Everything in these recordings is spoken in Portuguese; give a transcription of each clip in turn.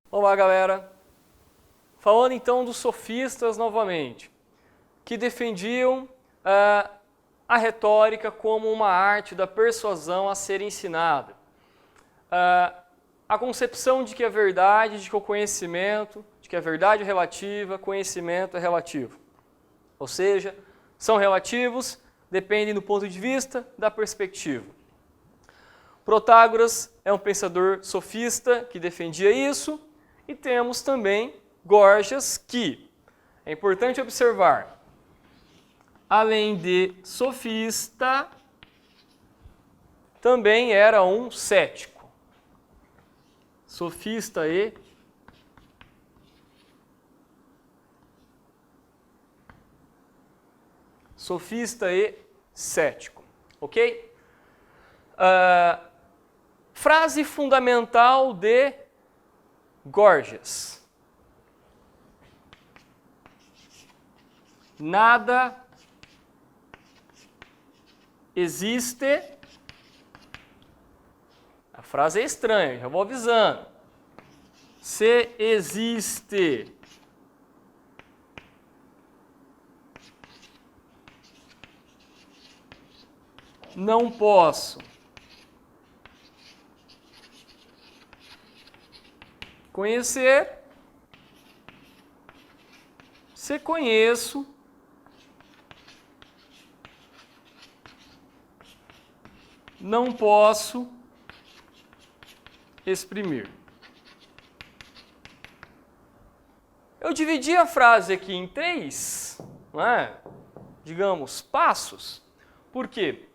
Olá, galera! Falando então dos sofistas novamente, que defendiam a retórica como uma arte da persuasão a ser ensinada. A concepção de que a verdade, de que o conhecimento, de que a verdade é relativa, conhecimento é relativo. Ou seja, são relativos, dependem do ponto de vista, da perspectiva. Protágoras é um pensador sofista que defendia isso, e temos também Gorgias, que é importante observar, além de sofista, também era um cético. Sofista e cético, ok? Frase fundamental de Gorgias: nada existe. A frase é estranha, já vou avisando. Se existe não posso conhecer. Se conheço, não posso exprimir. Eu dividi a frase aqui em três, digamos, passos. Por quê?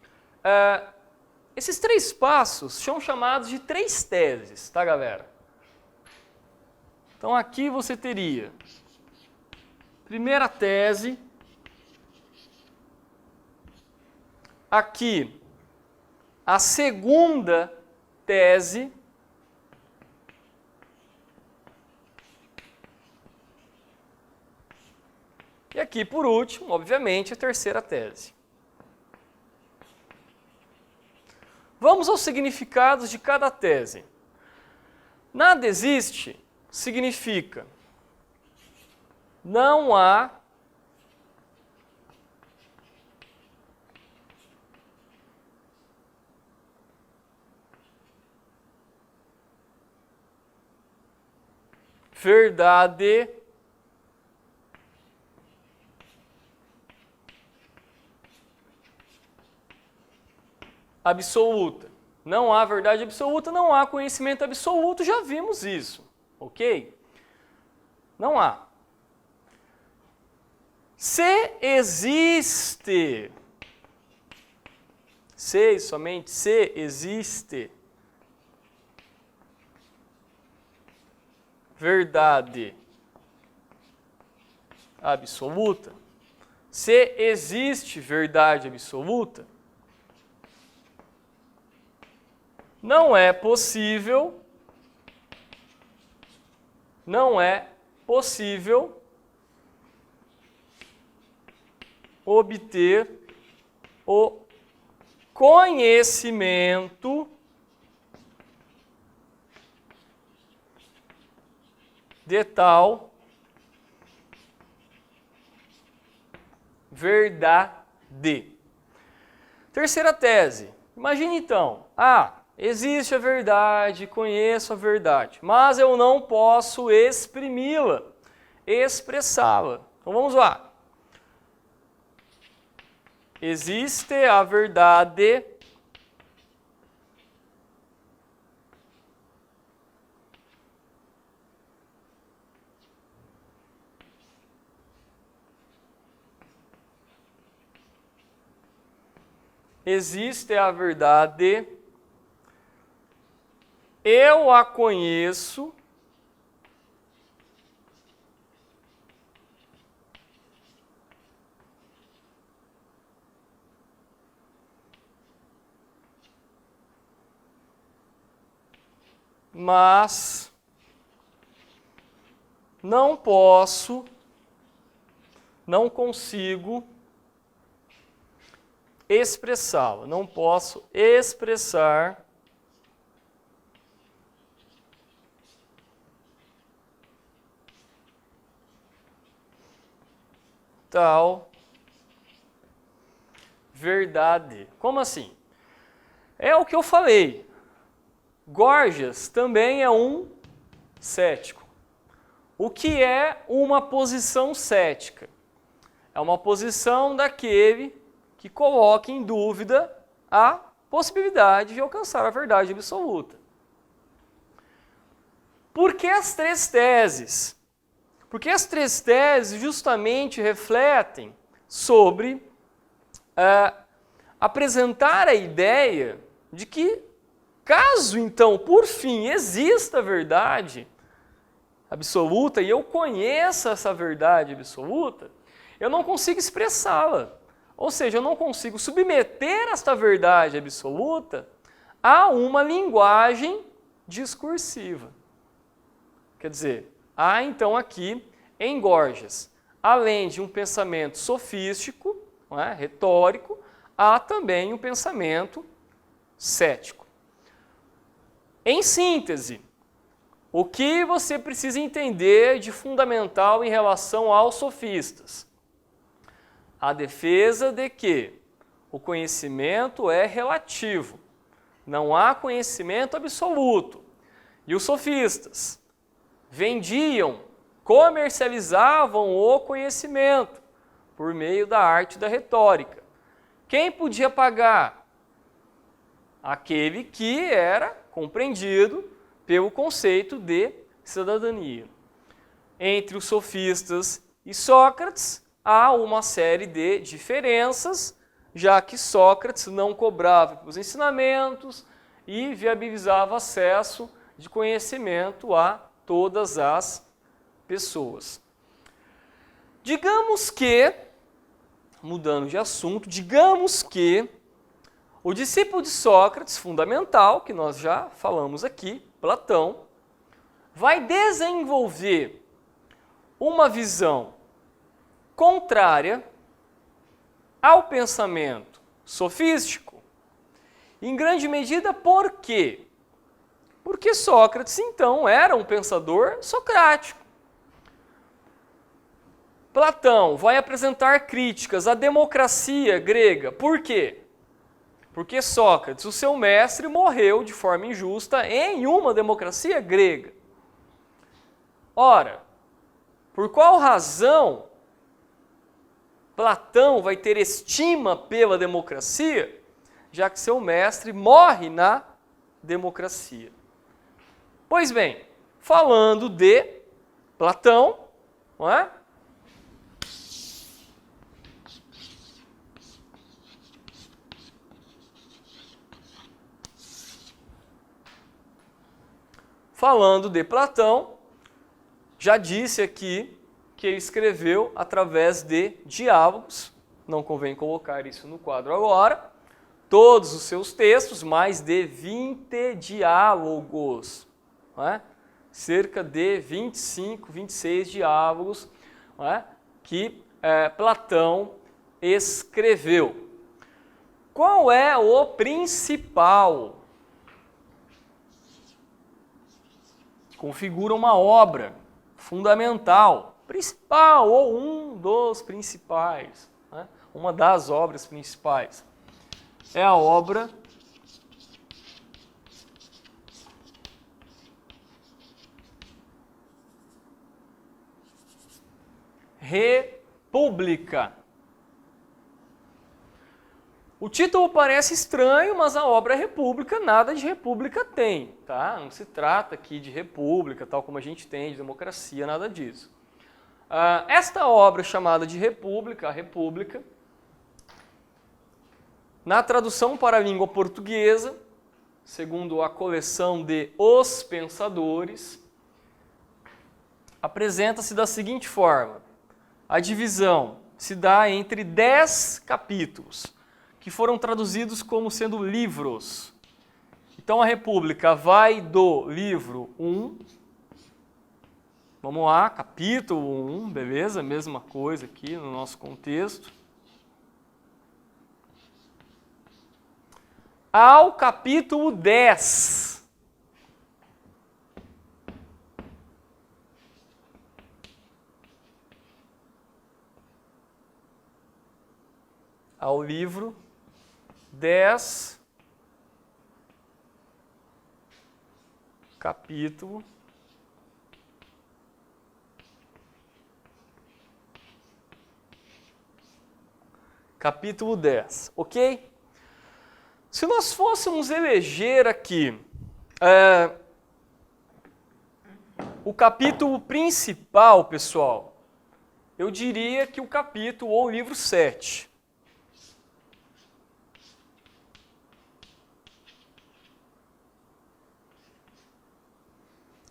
Esses três passos são chamados de três teses, tá, galera? Então aqui você teria primeira tese, aqui a segunda tese, e aqui, por último, obviamente, a terceira tese. Vamos aos significados de cada tese. Nada existe significa não há verdade absoluta. Não há verdade absoluta, não há conhecimento absoluto, já vimos isso, ok? Não há. Se existe, se e somente se existe verdade absoluta, se existe verdade absoluta, não é possível obter o conhecimento de tal verdade. Terceira tese. Imagine então, existe a verdade, conheço a verdade, mas eu não posso exprimi-la, expressá-la. Então vamos lá. Existe a verdade eu a conheço, mas não posso não consigo expressá-la, não posso expressar tal verdade. Como assim? É o que eu falei. Gorgias também é um cético. O que é uma posição cética? É uma posição daquele que coloca em dúvida a possibilidade de alcançar a verdade absoluta. Por que as três teses? Porque as três teses justamente refletem sobre apresentar a ideia de que, caso então, por fim, exista a verdade absoluta e eu conheça essa verdade absoluta, eu não consigo expressá-la. Ou seja, eu não consigo submeter esta verdade absoluta a uma linguagem discursiva. Quer dizer, há então aqui em Gorgias, além de um pensamento sofístico, não é, retórico, há também um pensamento cético. Em síntese, o que você precisa entender de fundamental em relação aos sofistas? A defesa de que o conhecimento é relativo, não há conhecimento absoluto. E os sofistas vendiam, comercializavam o conhecimento por meio da arte da retórica. Quem podia pagar? Aquele que era compreendido pelo conceito de cidadania. Entre os sofistas e Sócrates, há uma série de diferenças, já que Sócrates não cobrava pelos ensinamentos e viabilizava acesso de conhecimento a todas as pessoas. Digamos que, mudando de assunto, digamos que o discípulo de Sócrates, fundamental, que nós já falamos aqui, Platão, vai desenvolver uma visão contrária ao pensamento sofístico. Em grande medida, por quê? Porque Sócrates, então, era um pensador socrático. Platão vai apresentar críticas à democracia grega. Por quê? Porque Sócrates, o seu mestre, morreu de forma injusta em uma democracia grega. Ora, por qual razão Platão vai ter estima pela democracia, já que seu mestre morre na democracia? Pois bem, falando de Platão, não é? Falando de Platão, já disse aqui que ele escreveu através de diálogos, não convém colocar isso no quadro agora, todos os seus textos, mais de 20 diálogos, não é? Cerca de 25, 26 diálogos, não é? Que Platão escreveu. Qual é o principal? Configura uma obra fundamental, principal ou um dos principais, né? Uma das obras principais. É a obra República. O título parece estranho, mas a obra República, nada de república tem, tá? Não se trata aqui de república, tal como a gente tem, de democracia, nada disso. Esta obra chamada de República, a República, na tradução para a língua portuguesa, segundo a coleção de Os Pensadores, apresenta-se da seguinte forma. A divisão se dá entre 10 capítulos, que foram traduzidos como sendo livros. Então a República vai do livro 1, Vamos lá, capítulo 1, beleza? Mesma coisa aqui no nosso contexto. Ao capítulo 10. Ao livro 10, capítulo capítulo 10, ok? Se nós fôssemos eleger aqui o capítulo principal, pessoal, eu diria que o capítulo ou o livro 7.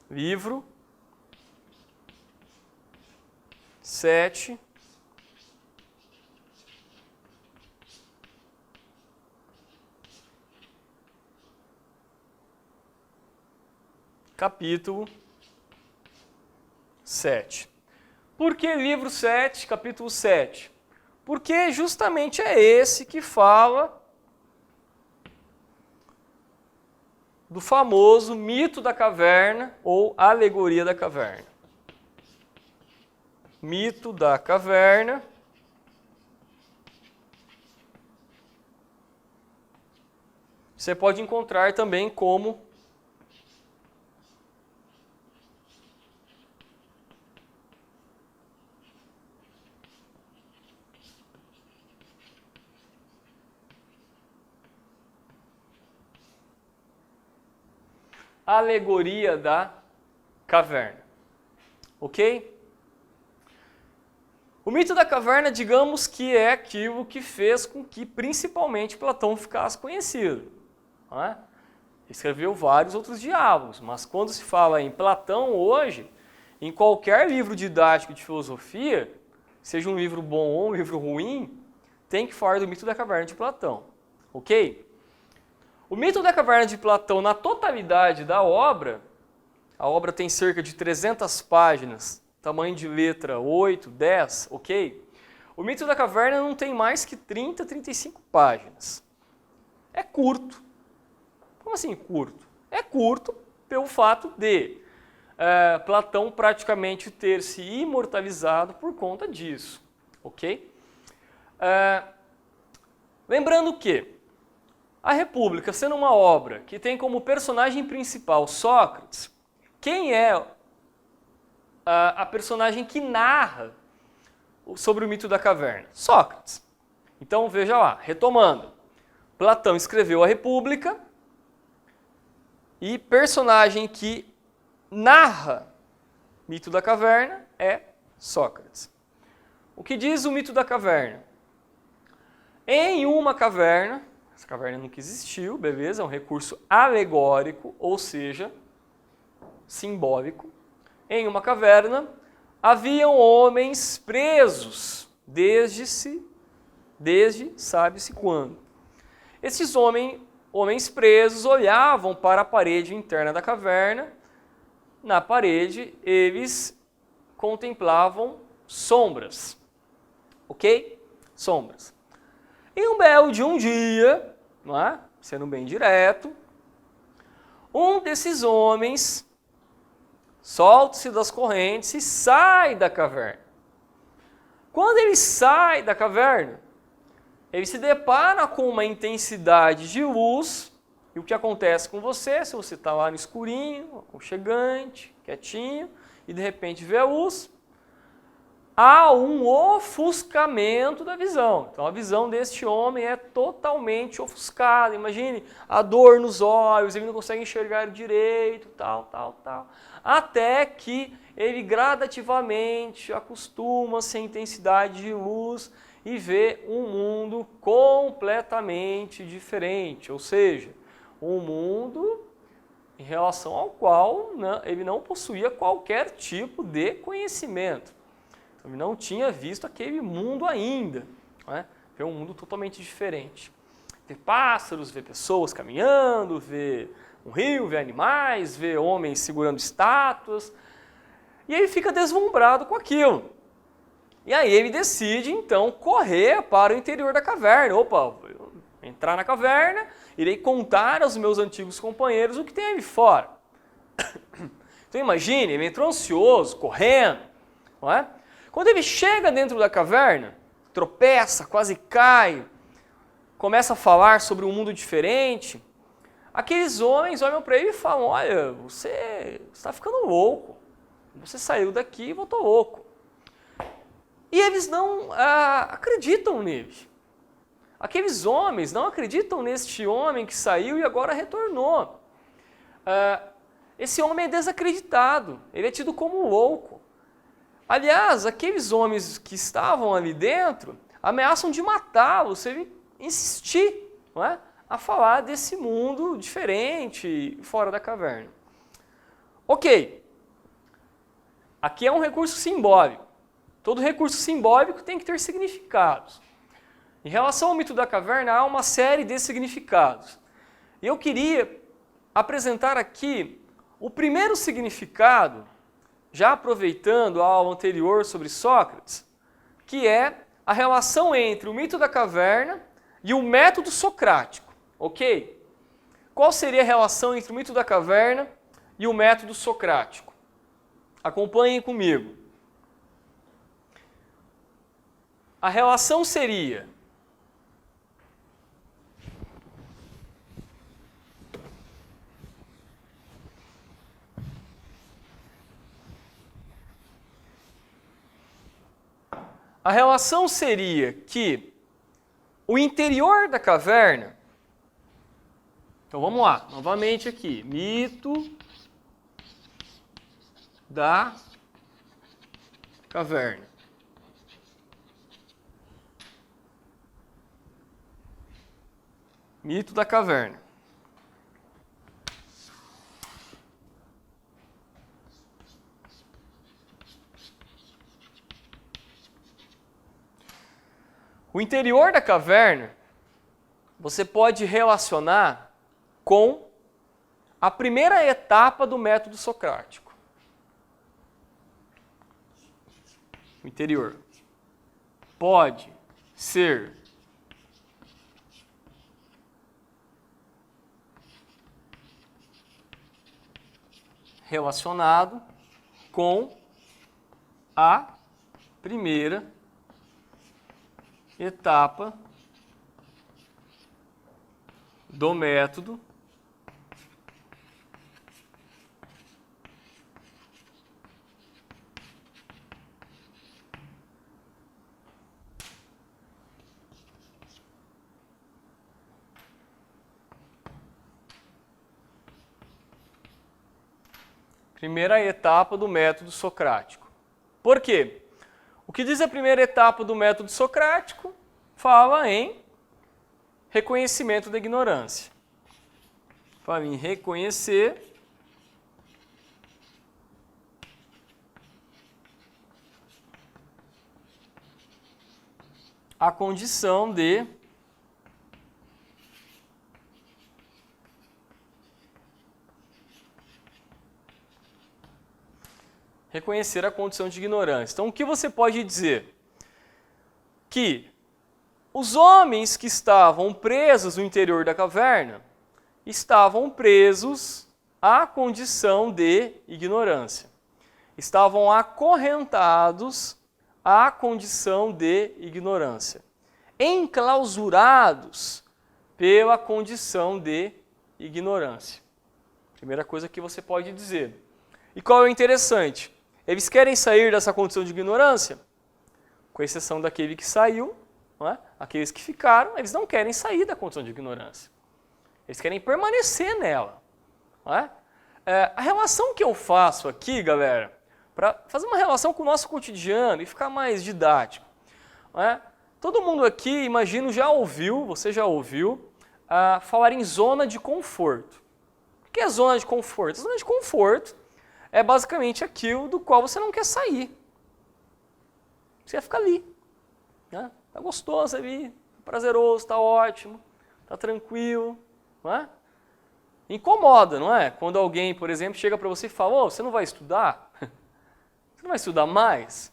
Livro 7. Capítulo 7. Por que livro 7, capítulo 7? Porque justamente é esse que fala do famoso mito da caverna ou alegoria da caverna. Mito da caverna. Você pode encontrar também como alegoria da caverna. Ok? O mito da caverna, digamos que é aquilo que fez com que principalmente Platão ficasse conhecido. Não é? Escreveu vários outros diálogos, mas quando se fala em Platão hoje, em qualquer livro didático de filosofia, seja um livro bom ou um livro ruim, tem que falar do mito da caverna de Platão. Ok? O mito da caverna de Platão, na totalidade da obra, a obra tem cerca de 300 páginas, tamanho de letra 8, 10, ok? O mito da caverna não tem mais que 30, 35 páginas. É curto. Como assim curto? É curto pelo fato de Platão praticamente ter se imortalizado por conta disso, ok? Lembrando que a República, sendo uma obra que tem como personagem principal Sócrates, quem é a personagem que narra sobre o mito da caverna? Sócrates. Então veja lá, retomando. Platão escreveu a República e personagem que narra o mito da caverna é Sócrates. O que diz o mito da caverna? Em uma caverna, essa caverna nunca existiu, beleza? É um recurso alegórico, ou seja, simbólico. Em uma caverna haviam homens presos desde sabe-se quando. Esses homens presos olhavam para a parede interna da caverna. Na parede eles contemplavam sombras, ok? Sombras. Em um belo de um dia, não é? Sendo bem direto, um desses homens solta-se das correntes e sai da caverna. Quando ele sai da caverna, ele se depara com uma intensidade de luz, e o que acontece com você, se você está lá no escurinho, aconchegante, quietinho, e de repente vê a luz, há um ofuscamento da visão. Então a visão deste homem é totalmente ofuscada. Imagine a dor nos olhos, ele não consegue enxergar direito, tal. Até que ele gradativamente acostuma-se à intensidade de luz e vê um mundo completamente diferente. Ou seja, um mundo em relação ao qual ele não possuía qualquer tipo de conhecimento. Ele não tinha visto aquele mundo ainda, né? Vê um mundo totalmente diferente. Vê pássaros, vê pessoas caminhando, vê um rio, vê animais, vê homens segurando estátuas. E ele fica deslumbrado com aquilo. E aí ele decide, então, correr para o interior da caverna. Opa, vou entrar na caverna, irei contar aos meus antigos companheiros o que tem ali fora. Então imagine, ele entrou ansioso, correndo, não é? Quando ele chega dentro da caverna, tropeça, quase cai, começa a falar sobre um mundo diferente, aqueles homens olham para ele e falam, olha, você está ficando louco, você saiu daqui e voltou louco. E eles não acreditam nele. Aqueles homens não acreditam neste homem que saiu e agora retornou. Esse homem é desacreditado, ele é tido como louco. Aliás, aqueles homens que estavam ali dentro ameaçam de matá-lo se ele insistir, não é? A falar desse mundo diferente, fora da caverna. Ok, aqui é um recurso simbólico. Todo recurso simbólico tem que ter significados. Em relação ao mito da caverna, há uma série de significados. E eu queria apresentar aqui o primeiro significado, já aproveitando a aula anterior sobre Sócrates, que é a relação entre o mito da caverna e o método socrático, ok? Qual seria a relação entre o mito da caverna e o método socrático? Acompanhem comigo. A relação seria que o interior da caverna, então vamos lá, novamente aqui, mito da caverna. Mito da caverna. O interior da caverna você pode relacionar com a primeira etapa do método socrático. O interior pode ser relacionado com a primeira etapa do método socrático. Por quê? O que diz a primeira etapa do método socrático? Fala em reconhecimento da ignorância. Fala em reconhecer a condição de ignorância. Então, o que você pode dizer? Que os homens que estavam presos no interior da caverna estavam presos à condição de ignorância. Estavam acorrentados à condição de ignorância. Enclausurados pela condição de ignorância. Primeira coisa que você pode dizer. E qual é o interessante? Eles querem sair dessa condição de ignorância? Com exceção daquele que saiu, não é? Aqueles que ficaram, eles não querem sair da condição de ignorância. Eles querem permanecer nela. Não é? A relação que eu faço aqui, galera, para fazer uma relação com o nosso cotidiano e ficar mais didático. Não é? Todo mundo aqui, imagino, você já ouviu, falar em zona de conforto. O que é zona de conforto? Zona de conforto é basicamente aquilo do qual você não quer sair. Você quer ficar ali. Né? Tá gostoso ali, prazeroso, tá ótimo, tá tranquilo. Não é? Incomoda, não é? Quando alguém, por exemplo, chega para você e fala, você não vai estudar? não vai estudar mais?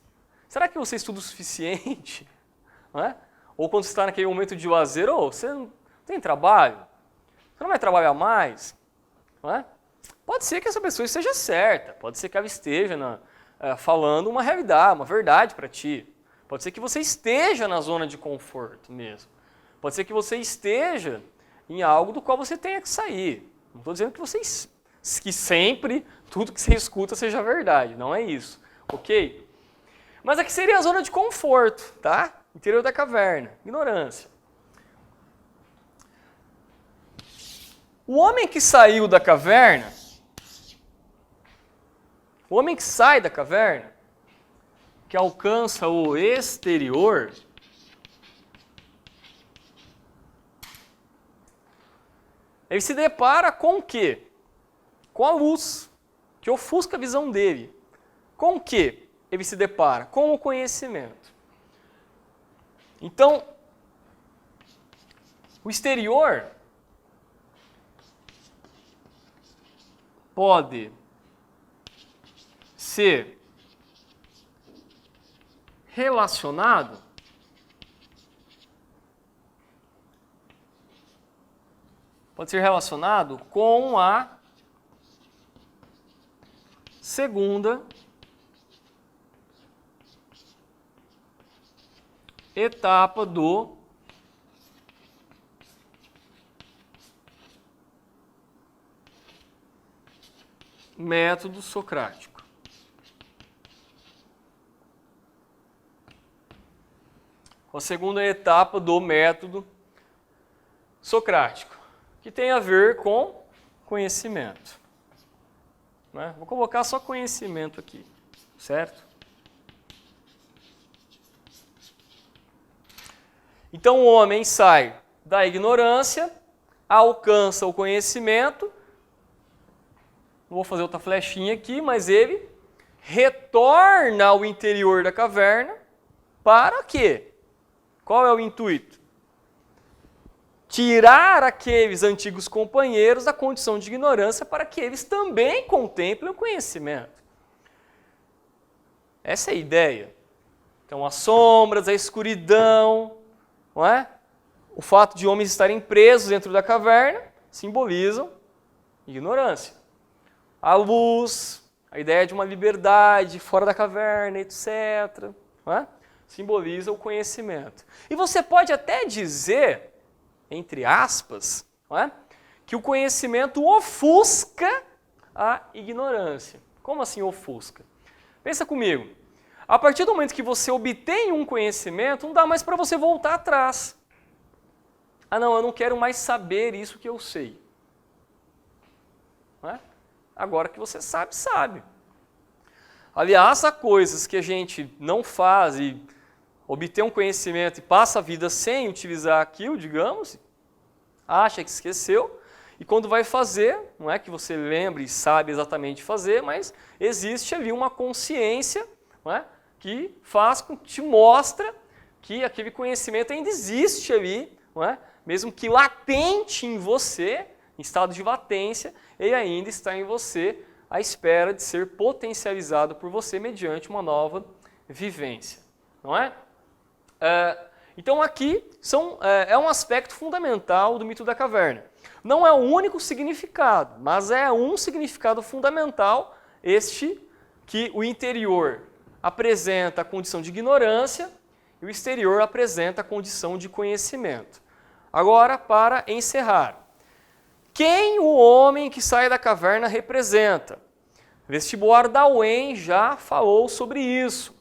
Será que você estuda o suficiente? Não é? Ou quando você está naquele momento de lazer, você não tem trabalho? Você não vai trabalhar mais? Não é? Pode ser que essa pessoa esteja certa, pode ser que ela esteja falando uma realidade, uma verdade para ti. Pode ser que você esteja na zona de conforto mesmo. Pode ser que você esteja em algo do qual você tenha que sair. Não estou dizendo que sempre tudo que você escuta seja verdade, não é isso, ok? Mas aqui seria a zona de conforto, tá? Interior da caverna, ignorância. O homem que saiu da caverna, o homem que sai da caverna, que alcança o exterior, ele se depara com o quê? Com a luz, que ofusca a visão dele. Com o quê ele se depara? Com o conhecimento. Então, o exterior pode ser relacionado com a segunda etapa do método socrático. A segunda etapa do método socrático, que tem a ver com conhecimento. Né? Vou colocar só conhecimento aqui, certo? Então o homem sai da ignorância, alcança o conhecimento. Não vou fazer outra flechinha aqui, mas ele retorna ao interior da caverna para quê? Qual é o intuito? Tirar aqueles antigos companheiros da condição de ignorância para que eles também contemplem o conhecimento. Essa é a ideia. Então, as sombras, a escuridão, não é? O fato de homens estarem presos dentro da caverna simbolizam ignorância. A luz, a ideia de uma liberdade fora da caverna, etc., não é? Simboliza o conhecimento. E você pode até dizer, entre aspas, não é? Que o conhecimento ofusca a ignorância. Como assim ofusca? Pensa comigo. A partir do momento que você obtém um conhecimento, não dá mais para você voltar atrás. Ah, não, eu não quero mais saber isso que eu sei. Não é? Agora que você sabe, sabe. Aliás, há coisas que a gente não faz e obtém um conhecimento e passa a vida sem utilizar aquilo, digamos, acha que esqueceu, e quando vai fazer, não é que você lembre e sabe exatamente fazer, mas existe ali uma consciência, não é, que te mostra que aquele conhecimento ainda existe ali, não é, mesmo que latente em você, em estado de latência, ele ainda está em você à espera de ser potencializado por você mediante uma nova vivência, não é? Então aqui é um aspecto fundamental do mito da caverna. Não é o único significado, mas é um significado fundamental, este que o interior apresenta a condição de ignorância e o exterior apresenta a condição de conhecimento. Agora, para encerrar, quem o homem que sai da caverna representa? Vestibular da UEM já falou sobre isso.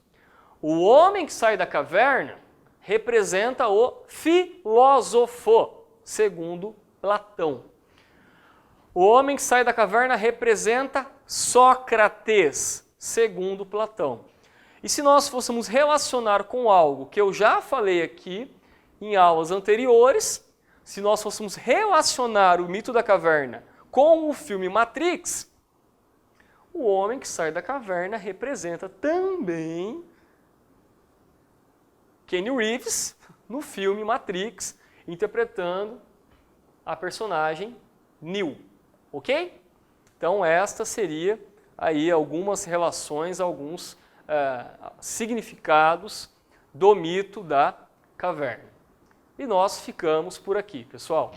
O homem que sai da caverna representa o filósofo, segundo Platão. O homem que sai da caverna representa Sócrates, segundo Platão. E se nós fôssemos relacionar com algo que eu já falei aqui em aulas anteriores, se nós fôssemos relacionar o mito da caverna com o filme Matrix, o homem que sai da caverna representa também Keanu Reeves no filme Matrix, interpretando a personagem Neo, ok? Então esta seria aí algumas relações, alguns significados do mito da caverna. E nós ficamos por aqui, pessoal.